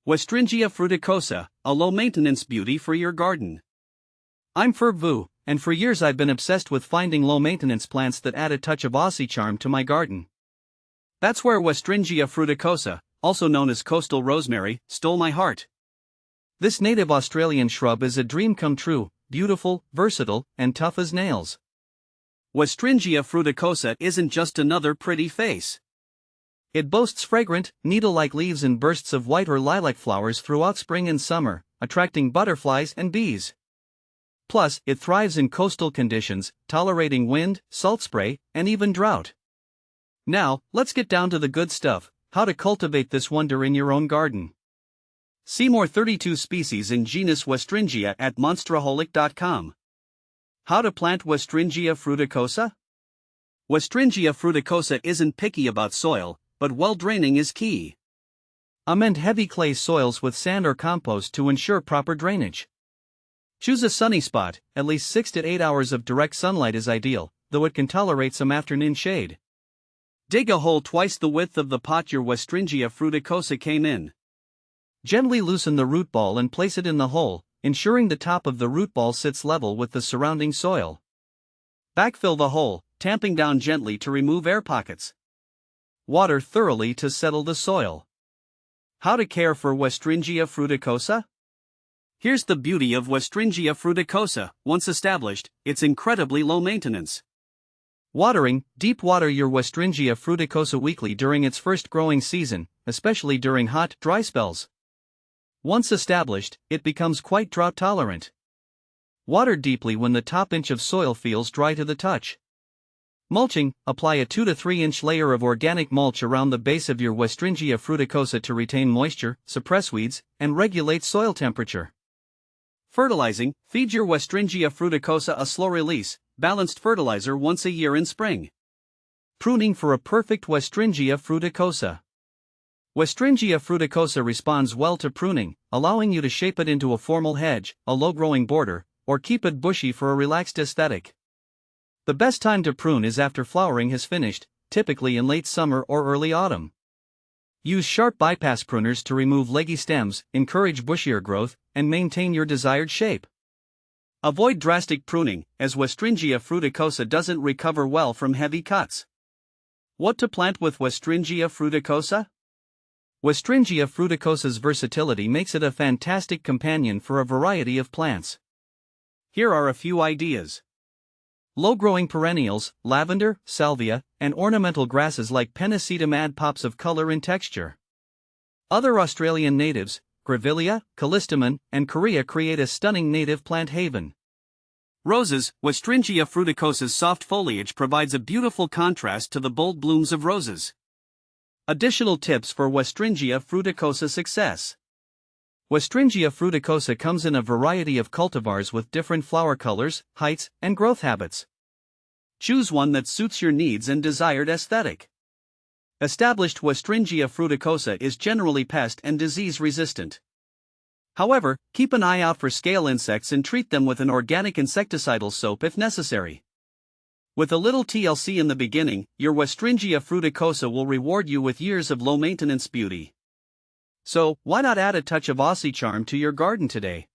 Westringia fruticosa, a low-maintenance beauty for your garden. I'm Ferb Vu, and for years I've been obsessed with finding low-maintenance plants that add a touch of Aussie charm to my garden. That's where Westringia fruticosa, also known as coastal rosemary, stole my heart. This native Australian shrub is a dream come true, beautiful, versatile, and tough as nails. Westringia fruticosa isn't just another pretty face. It boasts fragrant, needle-like leaves and bursts of white or lilac flowers throughout spring and summer, attracting butterflies and bees. Plus, it thrives in coastal conditions, tolerating wind, salt spray, and even drought. Now, let's get down to the good stuff: how to cultivate this wonder in your own garden. See more 32 species in genus Westringia at monsteraholic.com. How to plant Westringia fruticosa? Westringia fruticosa isn't picky about soil, but well-draining is key. Amend heavy clay soils with sand or compost to ensure proper drainage. Choose a sunny spot. At least 6 to 8 hours of direct sunlight is ideal, though it can tolerate some afternoon shade. Dig a hole twice the width of the pot your Westringia fruticosa came in. Gently loosen the root ball and place it in the hole, ensuring the top of the root ball sits level with the surrounding soil. Backfill the hole, tamping down gently to remove air pockets. Water thoroughly to settle the soil. How to care for Westringia fruticosa? Here's the beauty of Westringia fruticosa: once established, it's incredibly low maintenance. Watering: deep water your Westringia fruticosa weekly during its first growing season, especially during hot, dry spells. Once established, it becomes quite drought tolerant. Water deeply when the top inch of soil feels dry to the touch. Mulching: apply a 2 to 3 inch layer of organic mulch around the base of your Westringia fruticosa to retain moisture, suppress weeds, and regulate soil temperature. Fertilizing: feed your Westringia fruticosa a slow-release, balanced fertilizer once a year in spring. Pruning for a perfect Westringia fruticosa. Westringia fruticosa responds well to pruning, allowing you to shape it into a formal hedge, a low-growing border, or keep it bushy for a relaxed aesthetic. The best time to prune is after flowering has finished, typically in late summer or early autumn. Use sharp bypass pruners to remove leggy stems, encourage bushier growth, and maintain your desired shape. Avoid drastic pruning, as Westringia fruticosa doesn't recover well from heavy cuts. What to plant with Westringia fruticosa? Westringia fruticosa's versatility makes it a fantastic companion for a variety of plants. Here are a few ideas. Low-growing perennials: lavender, salvia, and ornamental grasses like pennisetum add pops of color and texture. Other Australian natives, grevillea, callistemon, and correa, create a stunning native plant haven. Roses: Westringia fruticosa's soft foliage provides a beautiful contrast to the bold blooms of roses. Additional tips for Westringia fruticosa success. Westringia fruticosa comes in a variety of cultivars with different flower colors, heights, and growth habits. Choose one that suits your needs and desired aesthetic. Established Westringia fruticosa is generally pest and disease resistant. However, keep an eye out for scale insects and treat them with an organic insecticidal soap if necessary. With a little TLC in the beginning, your Westringia fruticosa will reward you with years of low-maintenance beauty. So, why not add a touch of Aussie charm to your garden today?